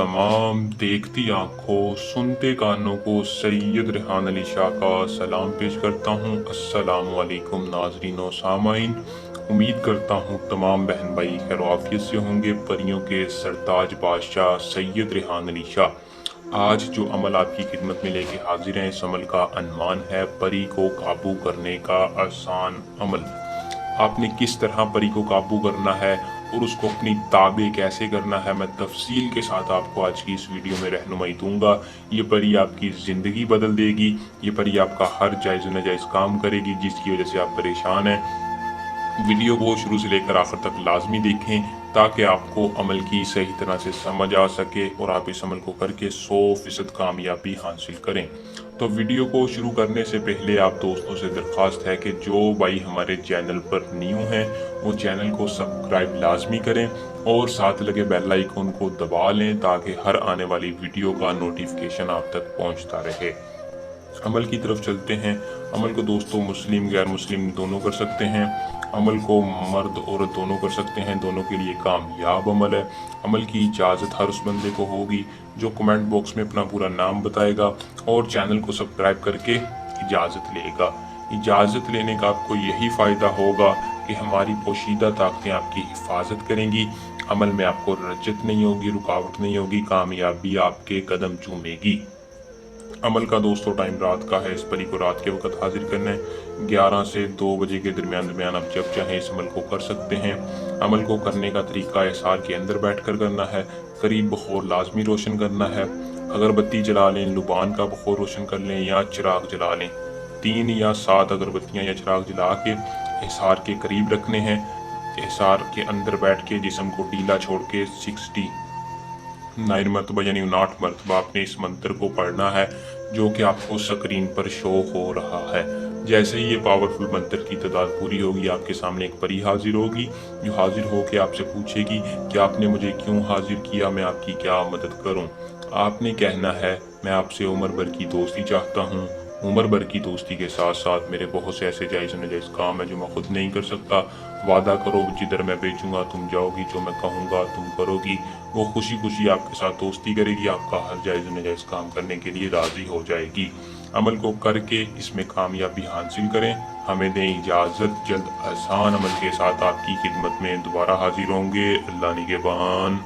तमाम देखती आंखों सुनते कानों को सैयद रेहान अली शाह का सलाम पेश करता हूँ। अस्सलाम वालेकुम नाजरीन व सामाइन। उम्मीद करता हूँ तमाम बहन भाई खैर आफियत से होंगे। परियों के सरताज बादशाह सैयद रेहान अली शाह आज जो अमल आपकी खिदमत में लेके हाजिर हैं, इस अमल का अन्वान है परी को काबू करने का आसान अमल। आपने किस तरह परी को काबू करना है और उसको अपनी ताबे कैसे करना है, मैं तफसील के साथ आपको आज की इस वीडियो में रहनुमाई दूंगा। ये परी आपकी ज़िंदगी बदल देगी। ये परी आपका हर जायज़ नाजायज़ काम करेगी जिसकी वजह से आप परेशान हैं। वीडियो को शुरू से लेकर आखिर तक लाजमी देखें ताकि आपको अमल की सही तरह से समझ आ सके और आप इस अमल को करके 100% कामयाबी हासिल करें। तो वीडियो को शुरू करने से पहले आप दोस्तों से दरख्वास्त है कि जो भाई हमारे चैनल पर न्यू हैं वो चैनल को सब्सक्राइब लाजमी करें और साथ लगे बेल आइकन को दबा लें ताकि हर आने वाली वीडियो का नोटिफिकेशन आप तक पहुंचता रहे। अमल की तरफ चलते हैं। अमल को दोस्तों मुस्लिम गैर मुस्लिम दोनों कर सकते हैं। अमल को मर्द औरत दोनों कर सकते हैं। दोनों के लिए कामयाब अमल है। अमल की इजाज़त हर उस बंदे को होगी जो कमेंट बॉक्स में अपना पूरा नाम बताएगा और चैनल को सब्सक्राइब करके इजाज़त लेगा। इजाज़त लेने का आपको यही फ़ायदा होगा कि हमारी पोशीदा ताकतें आपकी हिफाजत करेंगी। अमल में आपको रज्जत नहीं होगी, रुकावट नहीं होगी, कामयाबी आपके कदम चूमेगी। अमल का दोस्तों टाइम रात का है। इस परी को रात के वक्त हाजिर करना है। 11 से 2 बजे के दरमियान आप जब चाहें इस अमल को कर सकते हैं। अमल को करने का तरीका एसार के अंदर बैठकर करना है। करीब बखोर लाजमी रोशन करना है। अगरबत्ती जला लें, लुबान का बखोर रोशन कर लें या चिराग जला लें। 3 या 7 अगरबत्तियाँ या चिराग जला के एसार के करीब रखने हैं। एसार के अंदर बैठ के जिस्म को ढीला छोड़ के 69 मरतबा यानी 59 मरतबा आपने इस मंत्र को पढ़ना है जो कि आपको स्क्रीन पर शो हो रहा है। जैसे ही ये पावरफुल मंत्र की तादाद पूरी होगी आपके सामने एक परी हाजिर होगी जो हाजिर होकर आपसे पूछेगी कि आपने मुझे क्यों हाजिर किया, मैं आपकी क्या मदद करूं। आपने कहना है मैं आपसे उम्र भर की दोस्ती चाहता हूं। उम्र भर की दोस्ती के साथ साथ मेरे बहुत से ऐसे जायज़ नाजायज़ काम है जो मैं खुद नहीं कर सकता। वादा करो जिधर मैं भेजूंगा तुम जाओगी, जो मैं कहूँगा तुम करोगी। वो खुशी खुशी आपके साथ दोस्ती करेगी, आपका हर जायज़ नाजायज़ काम करने के लिए राज़ी हो जाएगी। अमल को करके इसमें कामयाबी हासिल करें। हमें दें इजाज़त। जल्द आसान अमल के साथ आपकी खिदमत में दोबारा हाजिर होंगे। अल्लाह निगहबान।